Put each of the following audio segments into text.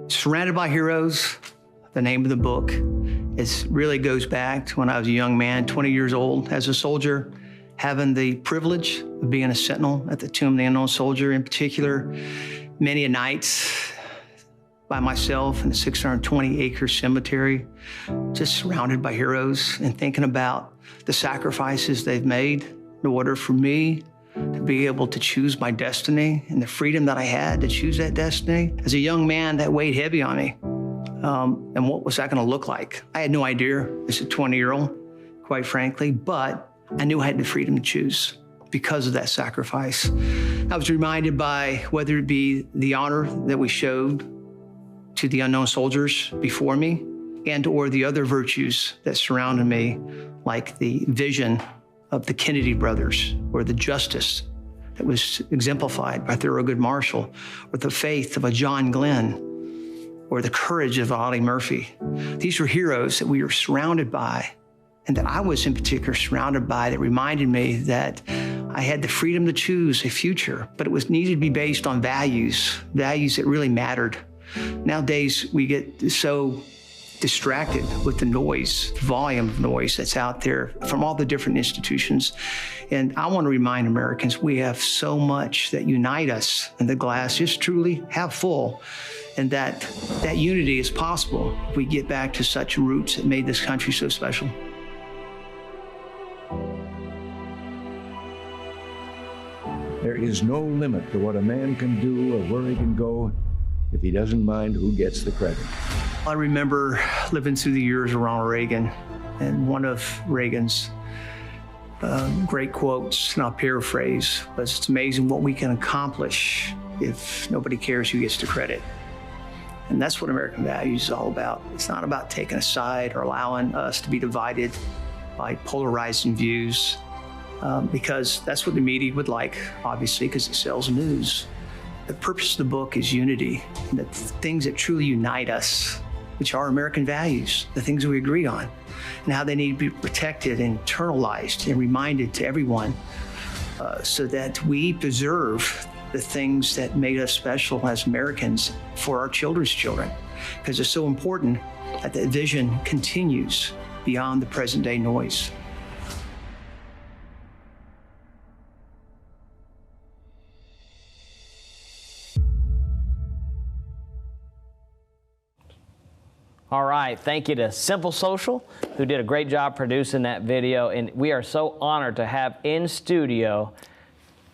Surrounded by Heroes, the name of the book, really goes back to when I was a young man, 20 years old, as a soldier, having the privilege of being a sentinel at the Tomb of the Unknown Soldier. In particular, many a nights by myself in the 620-acre cemetery, just surrounded by heroes and thinking about the sacrifices they've made in order for me to be able to choose my destiny and the freedom that I had to choose that destiny. As a young man, that weighed heavy on me. And what was that gonna look like? I had no idea as a 20-year-old, quite frankly, but I knew I had the freedom to choose because of that sacrifice. I was reminded by whether it be the honor that we showed to the unknown soldiers before me and or the other virtues that surrounded me, like the vision of the Kennedy brothers, or the justice that was exemplified by Thurgood Marshall, or the faith of a John Glenn, or the courage of Ollie Murphy. These were heroes that we were surrounded by, and that I was in particular surrounded by, that reminded me that I had the freedom to choose a future, but it was needed to be based on values that really mattered. Nowadays, we get so distracted with the noise, the volume of noise that's out there from all the different institutions. And I want to remind Americans, we have so much that unite us, and the glass is truly half full, and that unity is possible if we get back to such roots that made this country so special. There is no limit to what a man can do or where he can go if he doesn't mind who gets the credit. I remember living through the years of Ronald Reagan, and one of Reagan's great quotes, and I'll paraphrase, was, "It's amazing what we can accomplish if nobody cares who gets the credit." And that's what American values is all about. It's not about taking a side or allowing us to be divided by polarizing views, because that's what the media would like, obviously, because it sells news. The purpose of the book is unity, the things that truly unite us, which are American values, the things that we agree on, and how they need to be protected and internalized and reminded to everyone, so that we preserve the things that made us special as Americans for our children's children, because it's so important that that vision continues beyond the present day noise. All right, thank you to Simple Social, who did a great job producing that video, and we are so honored to have in studio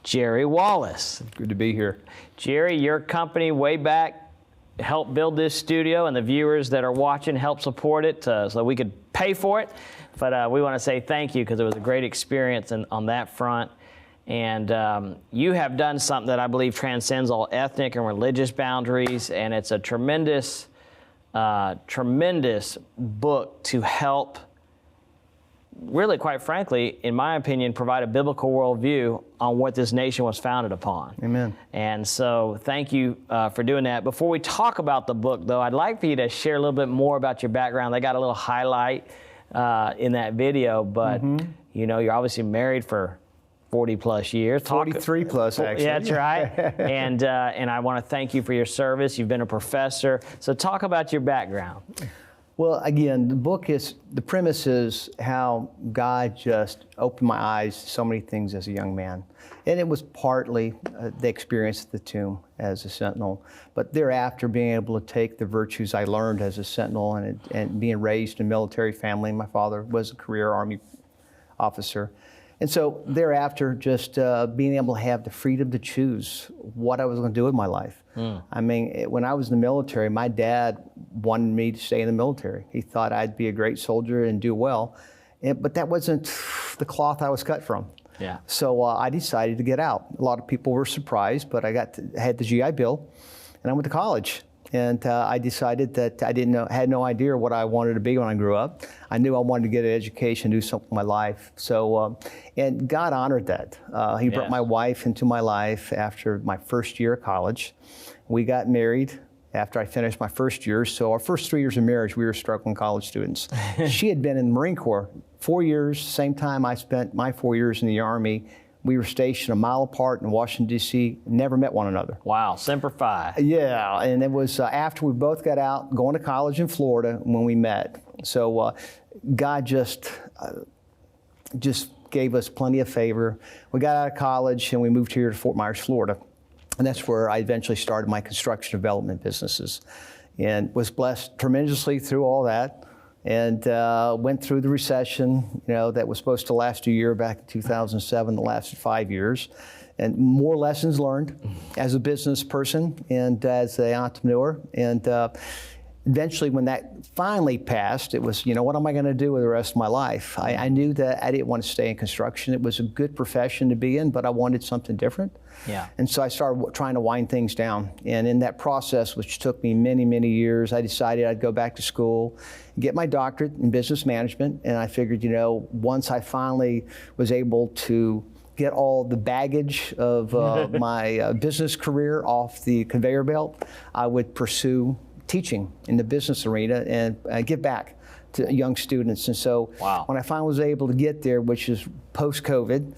Jerry Wallace. Good to be here. Jerry, your company way back helped build this studio, and the viewers that are watching helped support it so we could pay for it. But we want to say thank you, because it was a great experience on that front. And you have done something that I believe transcends all ethnic and religious boundaries, and it's a tremendous book to help, really, quite frankly, in my opinion, provide a biblical worldview on what this nation was founded upon. Amen. And so thank you for doing that. Before we talk about the book, though, I'd like for you to share a little bit more about your background. They got a little highlight in that video, but you know, you're obviously married for 40 plus years. 43 plus, actually. Yeah, that's right. And I want to thank you for your service. You've been a professor. So talk about your background. Well, again, the premise is how God just opened my eyes to so many things as a young man. And it was partly the experience at the tomb as a sentinel, but thereafter being able to take the virtues I learned as a sentinel and being raised in a military family. My father was a career Army officer. And so thereafter, just being able to have the freedom to choose what I was going to do with my life. I mean, when I was in the military, my dad wanted me to stay in the military. He thought I'd be a great soldier and do well, but that wasn't the cloth I was cut from. Yeah. So I decided to get out. A lot of people were surprised, but I had the GI Bill, and I went to college. And I decided that I had no idea what I wanted to be when I grew up. I knew I wanted to get an education, do something with my life. So, and God honored that. He brought my wife into my life after my first year of college. We got married after I finished my first year. So our first 3 years of marriage, we were struggling college students. She had been in the Marine Corps 4 years, same time I spent my 4 years in the Army. We were stationed a mile apart in Washington, D.C., never met one another. Wow, Semper Fi. Yeah, and it was after we both got out, going to college in Florida when we met. So God just gave us plenty of favor. We got out of college and we moved here to Fort Myers, Florida. And that's where I eventually started my construction development businesses and was blessed tremendously through all that. And went through the recession, that was supposed to last a year back in 2007, that lasted 5 years. And more lessons learned as a business person and as an entrepreneur. And eventually when that finally passed, it was, what am I going to do with the rest of my life? I knew that I didn't want to stay in construction. It was a good profession to be in, but I wanted something different. Yeah. And so I started trying to wind things down. And in that process, which took me many, many years, I decided I'd go back to school, get my doctorate in business management. And I figured, once I finally was able to get all the baggage of my business career off the conveyor belt, I would pursue teaching in the business arena and give back to young students. And so when I finally was able to get there, which is post-COVID,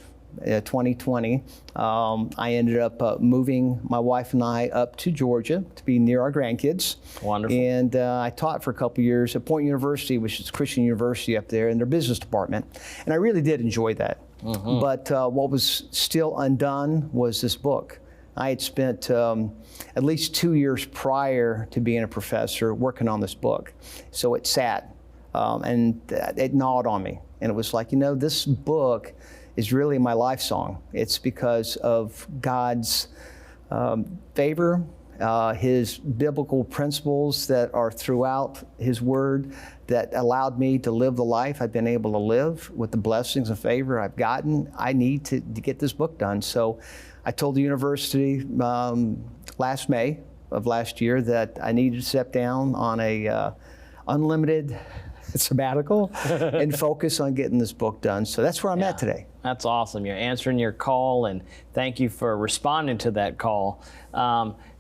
2020, I ended up moving my wife and I up to Georgia to be near our grandkids. Wonderful. And I taught for a couple of years at Point University, which is a Christian university up there, in their business department. And I really did enjoy that. Mm-hmm. But what was still undone was this book. I had spent at least 2 years prior to being a professor working on this book. So it sat and it gnawed on me. And it was like, this book is really my life song. It's because of God's favor, His biblical principles that are throughout His Word that allowed me to live the life I've been able to live with the blessings and favor I've gotten. I need to get this book done. So I told the university last May of last year that I needed to step down on a unlimited sabbatical and focus on getting this book done. So that's where I'm at today. That's awesome. You're answering your call, and thank you for responding to that call.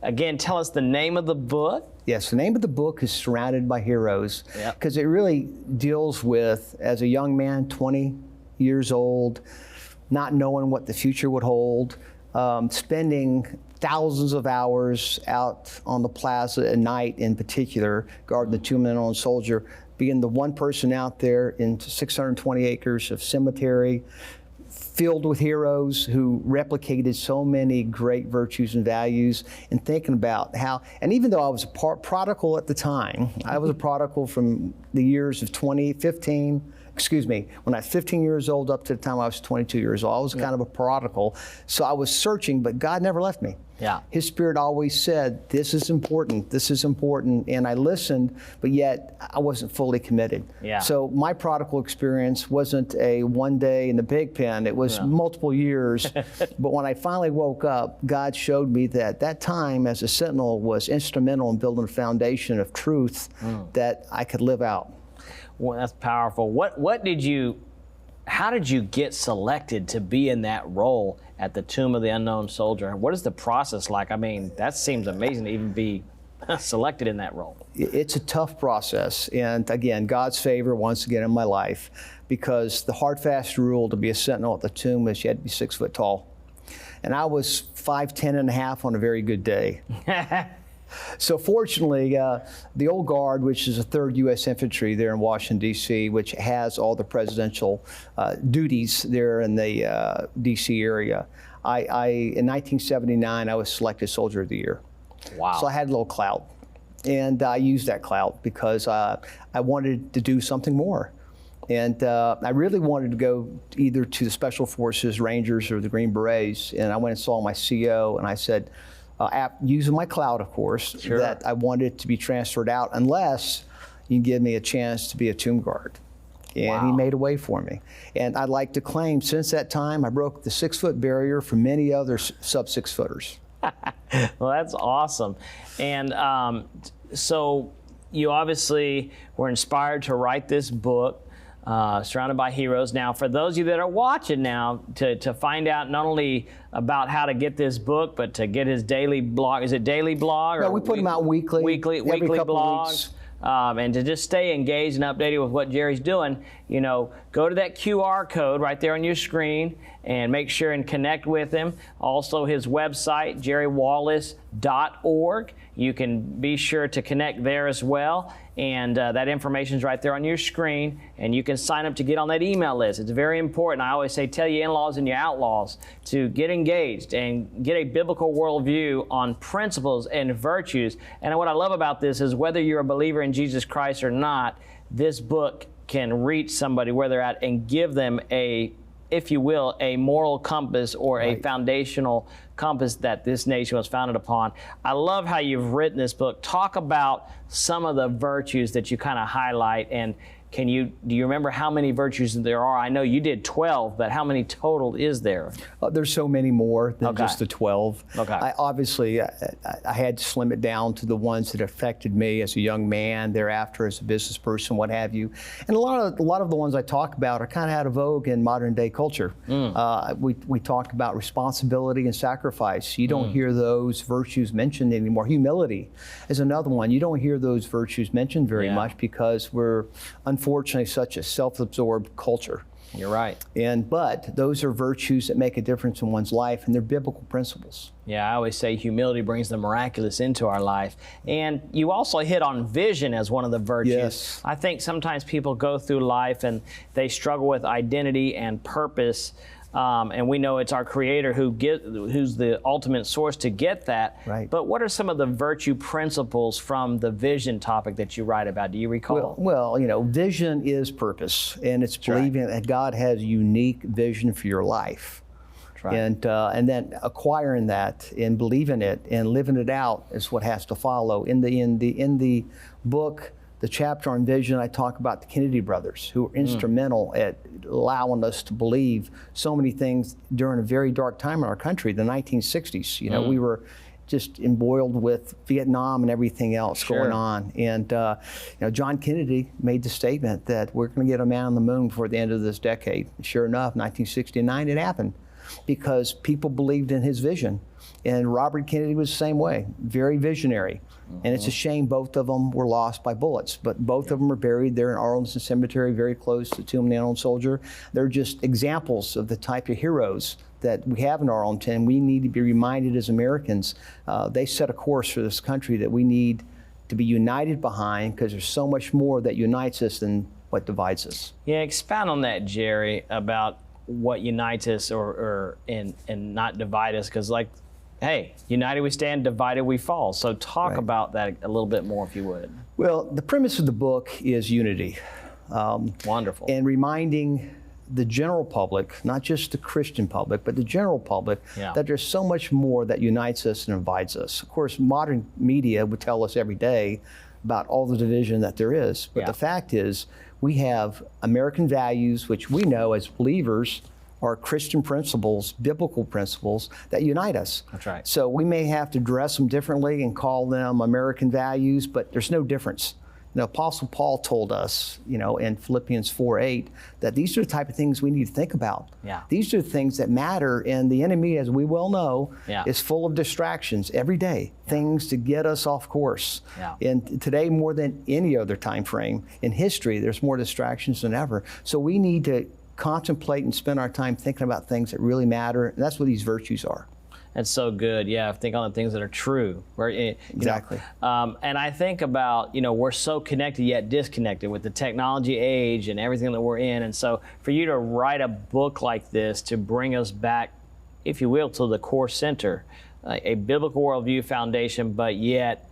Again, tell us the name of the book. Yes, the name of the book is Surrounded by Heroes, because it really deals with, as a young man, 20 years old, not knowing what the future would hold, spending thousands of hours out on the plaza at night in particular, guarding the tomb of the unknown soldier, being the one person out there in 620 acres of cemetery, filled with heroes who replicated so many great virtues and values, and thinking about how, and even though I was a prodigal at the time, I was a prodigal from the years of when I was 15 years old up to the time I was 22 years old. I was kind of a prodigal. So I was searching, but God never left me. Yeah. His Spirit always said, this is important, and I listened, but yet I wasn't fully committed. Yeah. So my prodigal experience wasn't a one day in the pig pen, it was multiple years. But when I finally woke up, God showed me that time as a Sentinel was instrumental in building a foundation of truth that I could live out. Well, that's powerful. How did you get selected to be in that role at the Tomb of the Unknown Soldier? What is the process like? I mean, that seems amazing to even be selected in that role. It's a tough process. And again, God's favor once again in my life, because the hard, fast rule to be a Sentinel at the tomb is you had to be 6 foot tall. And I was 5'10" and a half on a very good day. So fortunately, the Old Guard, which is the 3rd U.S. Infantry there in Washington, D.C., which has all the presidential duties there in the D.C. area, in 1979, I was selected Soldier of the Year. Wow. So I had a little clout. And I used that clout because I wanted to do something more. And I really wanted to go either to the Special Forces, Rangers, or the Green Berets. And I went and saw my CO, and I said, using my clout, of course, that I wanted to be transferred out unless you give me a chance to be a tomb guard. And he made a way for me. And I'd like to claim since that time, I broke the 6 foot barrier for many other sub 6 footers. Well, that's awesome. And so you obviously were inspired to write this book, Surrounded by Heroes. Now, for those of you that are watching now, to find out not only about how to get this book, but to get his daily blog. Is it daily blog? No, we put them out weekly. Weekly every couple blogs. Weeks. and to just stay engaged and updated with what Jerry's doing, you know, go to that QR code right there on your screen and make sure and connect with him. Also, his website, jerrywallace.org. You can be sure to connect there as well. And that information is right there on your screen, and you can sign up to get on that email list. It's very important. I always say, tell your in-laws and your outlaws to get engaged and get a biblical worldview on principles and virtues. And what I love about this is whether you're a believer in Jesus Christ or not, this book can reach somebody where they're at and give them a, if you will, a moral compass or a foundational compass that this nation was founded upon. I love how you've written this book. Talk about some of the virtues that you kind of highlight, and do you remember how many virtues there are? I know you did 12, but how many total is there? There's so many more than just the 12. Okay. I had to slim it down to the ones that affected me as a young man, thereafter as a business person, what have you. And a lot of the ones I talk about are kind of out of vogue in modern day culture. We talk about responsibility and sacrifice. You don't hear those virtues mentioned anymore. Humility is another one. You don't hear those virtues mentioned very much because we're unfortunately such a self-absorbed culture. You're right. But those are virtues that make a difference in one's life, and they're biblical principles. Yeah, I always say humility brings the miraculous into our life. And you also hit on vision as one of the virtues. Yes. I think sometimes people go through life and they struggle with identity and purpose. And we know it's our Creator who's the ultimate source to get that. Right. But what are some of the virtue principles from the vision topic that you write about? Do you recall? Well, you know, vision is purpose, and it's believing that God has a unique vision for your life. That's right. And then acquiring that and believing it and living it out is what has to follow. In the book, the chapter on vision, I talk about the Kennedy brothers, who were instrumental at allowing us to believe so many things during a very dark time in our country, the 1960s. You know, we were just embroiled with Vietnam and everything else going on. And you know, John Kennedy made the statement that we're going to get a man on the moon before the end of this decade. Sure enough, 1969, it happened because people believed in his vision. And Robert Kennedy was the same way, very visionary. And it's a shame both of them were lost by bullets, but both of them are buried there in Arlington Cemetery, very close to the Tomb of the Unknown Soldier. They're just examples of the type of heroes that we have in Arlington. We need to be reminded as Americans. They set a course for this country that we need to be united behind, because there's so much more that unites us than what divides us. Yeah, expound on that, Jerry, about what unites us and not divide us, because like, hey, united we stand, divided we fall. So talk about that a little bit more, if you would. Well, the premise of the book is unity. Wonderful. And reminding the general public, not just the Christian public, but the general public, that there's so much more that unites us and divides us. Of course, modern media would tell us every day about all the division that there is. But the fact is, we have American values, which we know as believers are Christian principles, biblical principles that unite us. That's right. So we may have to dress them differently and call them American values, but there's no difference. You know, Apostle Paul told us, you know, in Philippians 4:8, that these are the type of things we need to think about. Yeah. These are the things that matter, and the enemy, as we well know, is full of distractions every day, things to get us off course. And today, more than any other time frame in history, there's more distractions than ever. So we need to contemplate and spend our time thinking about things that really matter, and that's what these virtues are. That's so good. Yeah, think on the things that are true. Exactly. And I think about, you know, we're so connected yet disconnected with the technology age and everything that we're in. And so for you to write a book like this to bring us back, if you will, to the core center, a biblical worldview foundation, but yet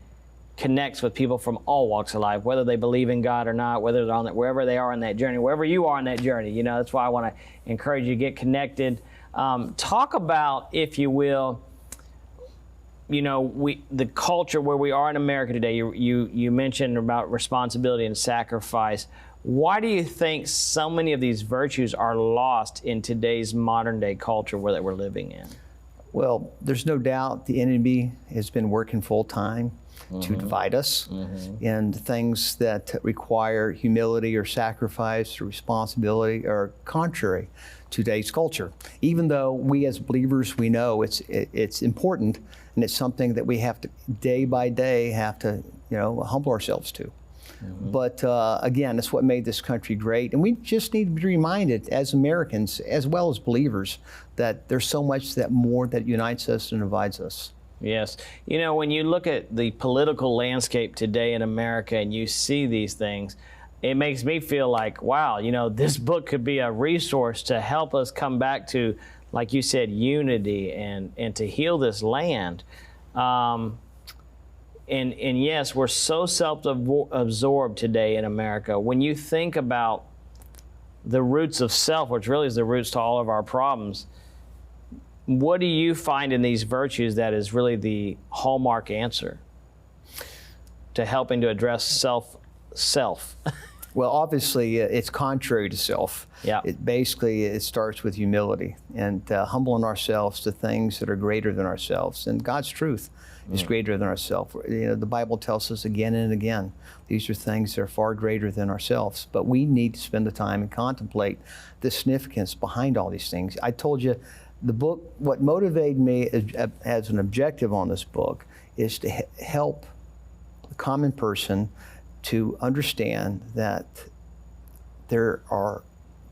connects with people from all walks of life, whether they believe in God or not, whether they're on that, wherever they are on that journey, wherever you are on that journey. You know, that's why I want to encourage you to get connected. Talk about, if you will, you know, the culture where we are in America today. You mentioned about responsibility and sacrifice. Why do you think so many of these virtues are lost in today's modern day culture that we're living in? Well, there's no doubt the enemy has been working full time to divide us, and things that require humility or sacrifice or responsibility are contrary to today's culture. Even though we as believers, we know it's important, and it's something that we have to day by day have to, you know, humble ourselves to. But again, it's what made this country great. And we just need to be reminded as Americans, as well as believers, that there's so much more that unites us and divides us. Yes. You know, when you look at the political landscape today in America and you see these things, it makes me feel like, wow, you know, this book could be a resource to help us come back to, like you said, unity and to heal this land. And yes, we're so self-absorbed today in America. When you think about the roots of self, which really is the roots to all of our problems, what do you find in these virtues that is really the hallmark answer to helping to address self? Well, obviously, it's contrary to self. Yeah. It starts with humility and humbling ourselves to things that are greater than ourselves. And God's truth is greater than ourselves. You know, the Bible tells us again and again, these are things that are far greater than ourselves. But we need to spend the time and contemplate the significance behind all these things. I told you, the book, what motivated me as an objective on this book is to help the common person to understand that there are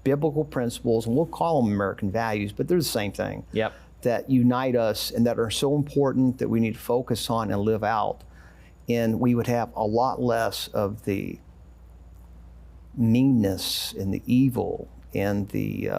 biblical principles, and we'll call them American values, but they're the same thing. Yep. That unite us and that are so important that we need to focus on and live out. And we would have a lot less of the meanness and the evil and the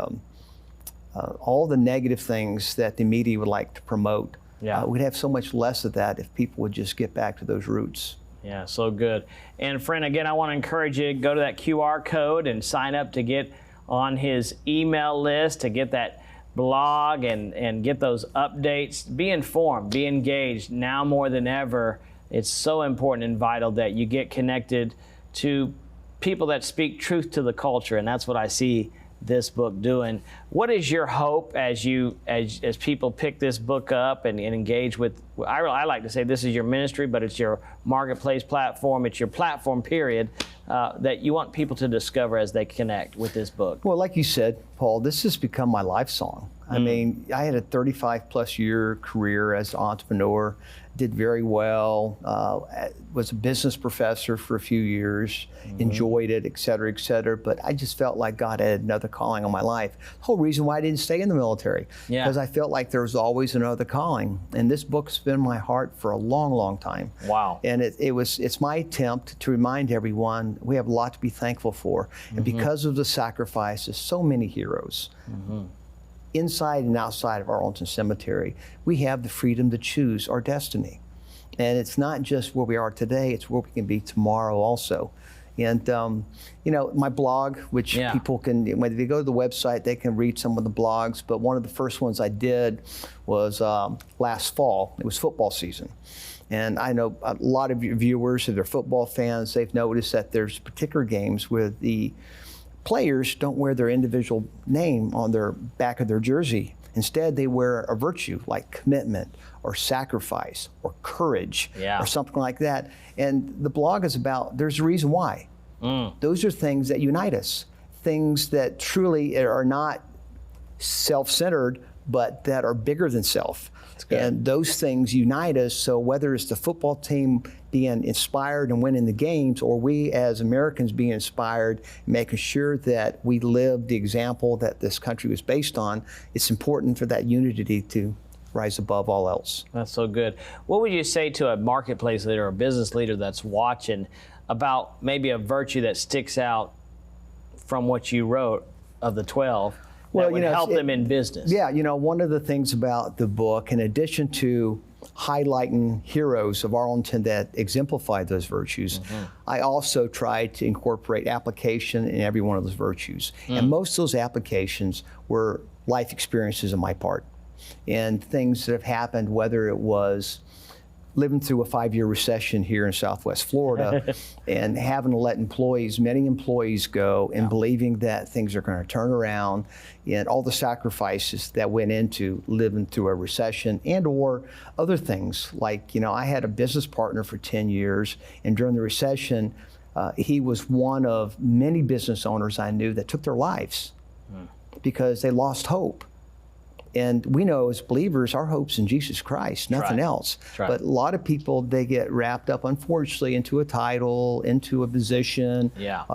all the negative things that the media would like to promote. Yeah. We'd have so much less of that if people would just get back to those roots. Yeah, so good. And friend, again, I want to encourage you to go to that QR code and sign up to get on his email list, to get that blog and get those updates. Be informed, be engaged. Now more than ever, it's so important and vital that you get connected to people that speak truth to the culture, and that's what I see this book doing. What is your hope as people pick this book up and engage with? I like to say this is your ministry, but it's your marketplace platform. It's your platform, period, that you want people to discover as they connect with this book. Well, like you said, Paul, this has become my life song. I mean, I had a 35-plus year career as an entrepreneur, did very well, was a business professor for a few years, enjoyed it, et cetera, but I just felt like God had another calling on my life. The whole reason why I didn't stay in the military, because I felt like there was always another calling. And this book's been in my heart for a long, long time. Wow. And it's my attempt to remind everyone we have a lot to be thankful for. And because of the sacrifice of so many heroes, inside and outside of Arlington Cemetery, we have the freedom to choose our destiny. And it's not just where we are today, it's where we can be tomorrow also. And, you know, my blog, which people can, when they go to the website, they can read some of the blogs, but one of the first ones I did was last fall. It was football season. And I know a lot of your viewers, if they're football fans, they've noticed that there's particular games where the players don't wear their individual name on their back of their jersey. Instead, they wear a virtue like commitment or sacrifice or courage or something like that. And the blog is about, there's a reason why. Those are things that unite us, things that truly are not self-centered, but that are bigger than self. And those things unite us. So whether it's the football team being inspired and winning the games, or we as Americans being inspired, making sure that we live the example that this country was based on, it's important for that unity to rise above all else. That's so good. What would you say to a marketplace leader or a business leader that's watching about maybe a virtue that sticks out from what you wrote of the 12? That would help them in business. Yeah, you know, one of the things about the book, in addition to highlighting heroes of Arlington that exemplified those virtues, I also tried to incorporate application in every one of those virtues. And most of those applications were life experiences on my part and things that have happened, whether it was living through a 5-year recession here in Southwest Florida and having to let many employees go and believing that things are going to turn around, and all the sacrifices that went into living through a recession, and or other things like, you know, I had a business partner for 10 years, and during the recession, he was one of many business owners I knew that took their lives because they lost hope. And we know as believers, our hope's in Jesus Christ, nothing else. Right. But a lot of people, they get wrapped up, unfortunately, into a title, into a position,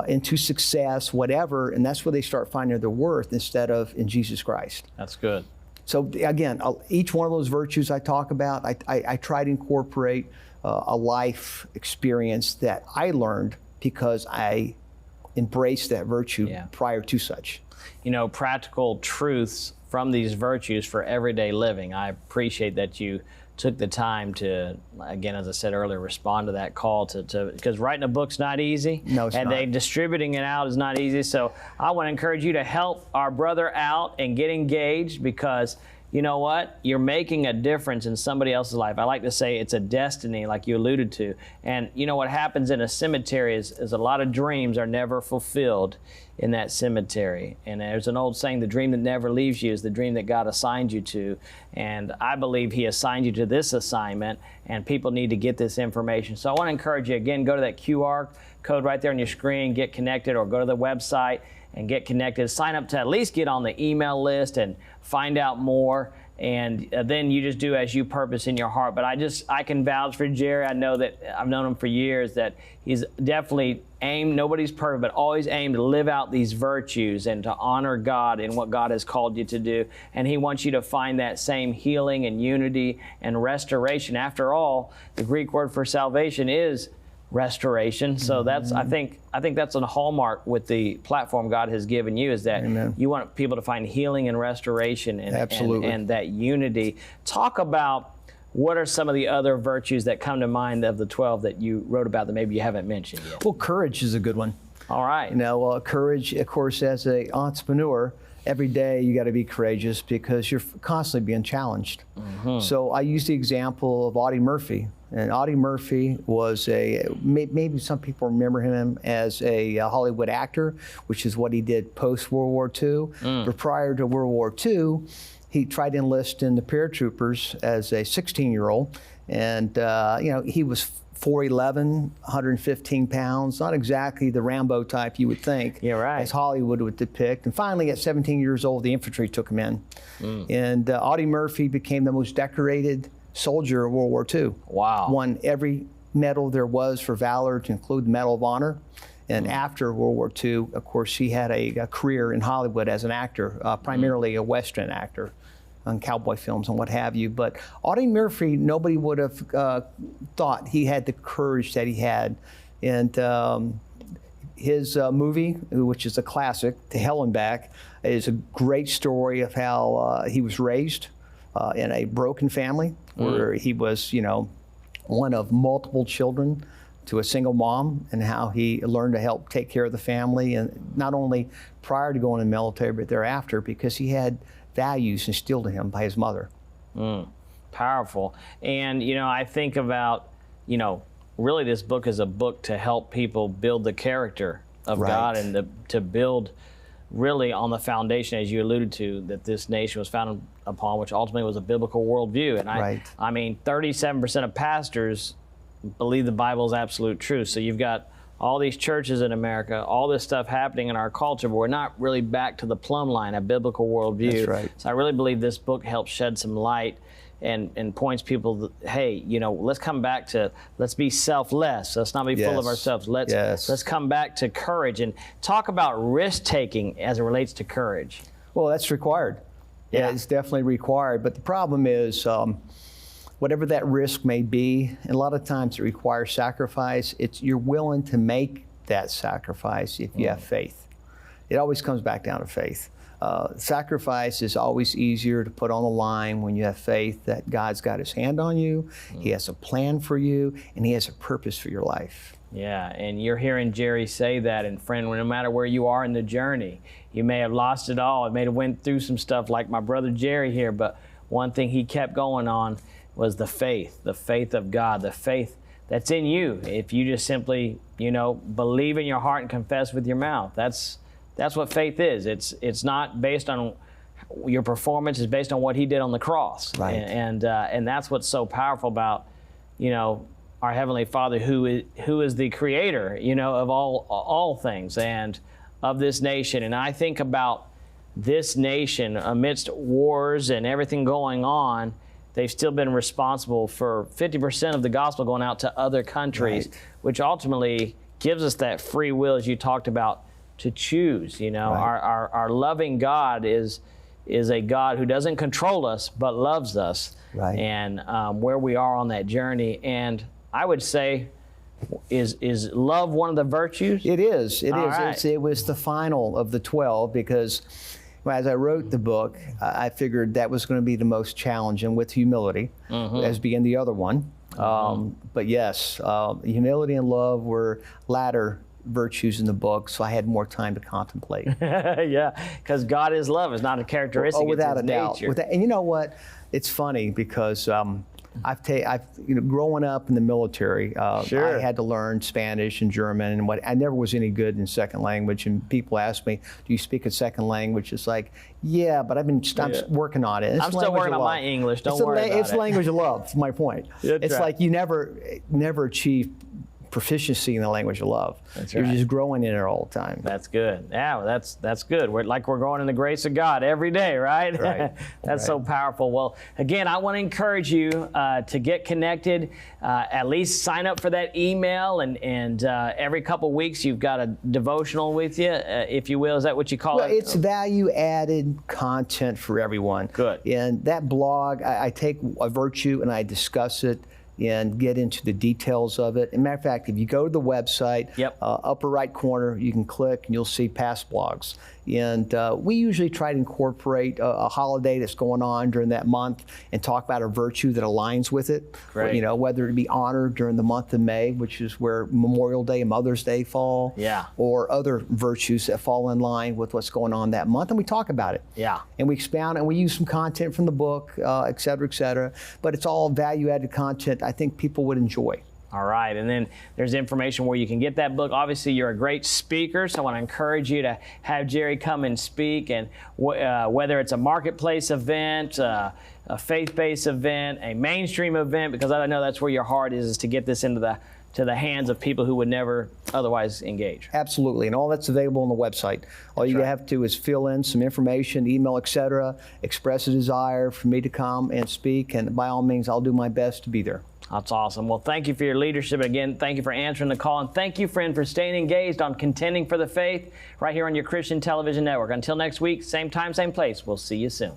into success, whatever, and that's where they start finding their worth instead of in Jesus Christ. That's good. So again, each one of those virtues I talk about, I try to incorporate a life experience that I learned because I embraced that virtue prior to such. You know, practical truths from these virtues for everyday living. I appreciate that you took the time to, again, as I said earlier, respond to that call to because writing a book's not easy. No, it's not. And then distributing it out is not easy. So I want to encourage you to help our brother out and get engaged, because you know what? You're making a difference in somebody else's life. I like to say it's a destiny, like you alluded to. And you know what happens in a cemetery is a lot of dreams are never fulfilled in that cemetery. And there's an old saying, the dream that never leaves you is the dream that God assigned you to. And I believe He assigned you to this assignment, and people need to get this information. So I want to encourage you, again, go to that QR code right there on your screen, get connected, or go to the website and get connected. Sign up to at least get on the email list and find out more. And then you just do as you purpose in your heart. But I can vouch for Jerry. I know that I've known him for years, that he's definitely aimed, nobody's perfect, but always aimed to live out these virtues and to honor God in what God has called you to do. And He wants you to find that same healing and unity and restoration. After all, the Greek word for salvation is restoration. So that's, I think that's a hallmark with the platform God has given you, is that you want people to find healing and restoration and that unity. Talk about what are some of the other virtues that come to mind of the 12 that you wrote about that maybe you haven't mentioned yet? Well, courage is a good one. All right. You know, courage, of course, as an entrepreneur, every day you got to be courageous because you're constantly being challenged. So I use the example of Audie Murphy. And Audie Murphy was maybe some people remember him as a Hollywood actor, which is what he did post-World War II. But prior to World War II, he tried to enlist in the paratroopers as a 16-year-old. And, you know, he was 4'11", 115 pounds, not exactly the Rambo type you would think, as Hollywood would depict. And finally, at 17 years old, the infantry took him in. And Audie Murphy became the most decorated soldier of World War II. Wow. Won every medal there was for valor, to include the Medal of Honor. And after World War II, of course, he had a career in Hollywood as an actor, primarily a Western actor on cowboy films and what have you. But Audie Murphy, nobody would have thought he had the courage that he had. And his movie, which is a classic, To Hell and Back, is a great story of how he was raised in a broken family, where he was, you know, one of multiple children to a single mom, and how he learned to help take care of the family, and not only prior to going in the military, but thereafter, because he had values instilled in him by his mother. Powerful. And, you know, I think about, you know, really this book is a book to help people build the character of God, and to build really on the foundation, as you alluded to, that this nation was founded upon, which ultimately was a biblical worldview. And I mean, 37% of pastors believe the Bible is absolute truth. So you've got all these churches in America, all this stuff happening in our culture, but we're not really back to the plumb line, a biblical worldview. That's right. So I really believe this book helps shed some light and points people, hey, you know, let's come back to, let's be selfless. Let's not be full of ourselves. Let's come back to courage, and talk about risk-taking as it relates to courage. Well, that's required. Yeah, it's definitely required. But the problem is, whatever that risk may be, and a lot of times it requires sacrifice. You're willing to make that sacrifice if you have faith. It always comes back down to faith. Sacrifice is always easier to put on the line when you have faith that God's got His hand on you, He has a plan for you, and He has a purpose for your life. Yeah, and you're hearing Jerry say that, and friend, no matter where you are in the journey, you may have lost it all, you may have went through some stuff like my brother Jerry here, but one thing he kept going on was the faith of God, the faith that's in you. If you just simply, you know, believe in your heart and confess with your mouth, that's what faith is. It's not based on your performance, it's based on what He did on the cross. Right. And that's what's so powerful about, you know, our Heavenly Father, who is the creator, you know, of all things and of this nation. And I think about this nation, amidst wars and everything going on, they've still been responsible for 50% of the gospel going out to other countries, Right. which ultimately gives us that free will, as you talked about, to choose. You know, Right. our loving God is a God who doesn't control us, but loves us. Right. And where we are on that journey. And I would say, is love one of the virtues? It is. It All is. right. It was the final of the 12 because as I wrote the book, I figured that was going to be the most challenging, with humility as being the other one. But yes, humility and love were latter virtues in the book, so I had more time to contemplate. Yeah, because God is love. It's not a characteristic. Without it's a his doubt. nature. And you know what? It's funny because I've growing up in the military, Sure. I had to learn Spanish and German, and I never was any good in second language. And people ask me, "Do you speak a second language?" It's like, yeah, but I'm working on it. It's I'm still language working of on love. my English. Don't It's worry about It's it. language of love. Is my point. That's It's right. like you never achieve proficiency in the language of love. That's You're right. just growing in it all the time. That's good. Yeah, well, that's good. We're growing in the grace of God every day, right? Right. That's so powerful. Well, again, I want to encourage you to get connected. At least sign up for that email, and every couple weeks you've got a devotional with you, if you will. Is that what you call Well, it? it's value-added content for everyone. Good. And that blog, I take a virtue and I discuss it and get into the details of it. As a matter of fact, if you go to the website, Yep. upper right corner, you can click and you'll see past blogs. And we usually try to incorporate a holiday that's going on during that month and talk about a virtue that aligns with it. Great. You know, whether it be honored during the month of May, which is where Memorial Day and Mother's Day fall, Yeah. or other virtues that fall in line with what's going on that month, and we talk about it. Yeah. And we expound and we use some content from the book, et cetera, et cetera. But it's all value-added content I think people would enjoy. All right, and then there's information where you can get that book. Obviously, you're a great speaker, so I want to encourage you to have Jerry come and speak. And whether it's a marketplace event, a faith-based event, a mainstream event, because I know that's where your heart is to get this into the hands of people who would never otherwise engage. Absolutely, and all that's available on the website. All you have to do is fill in some information, email, et cetera, express a desire for me to come and speak, and by all means, I'll do my best to be there. That's awesome. Well, thank you for your leadership. Again, thank you for answering the call. And thank you, friend, for staying engaged on Contending for the Faith right here on your Christian Television Network. Until next week, same time, same place. We'll see you soon.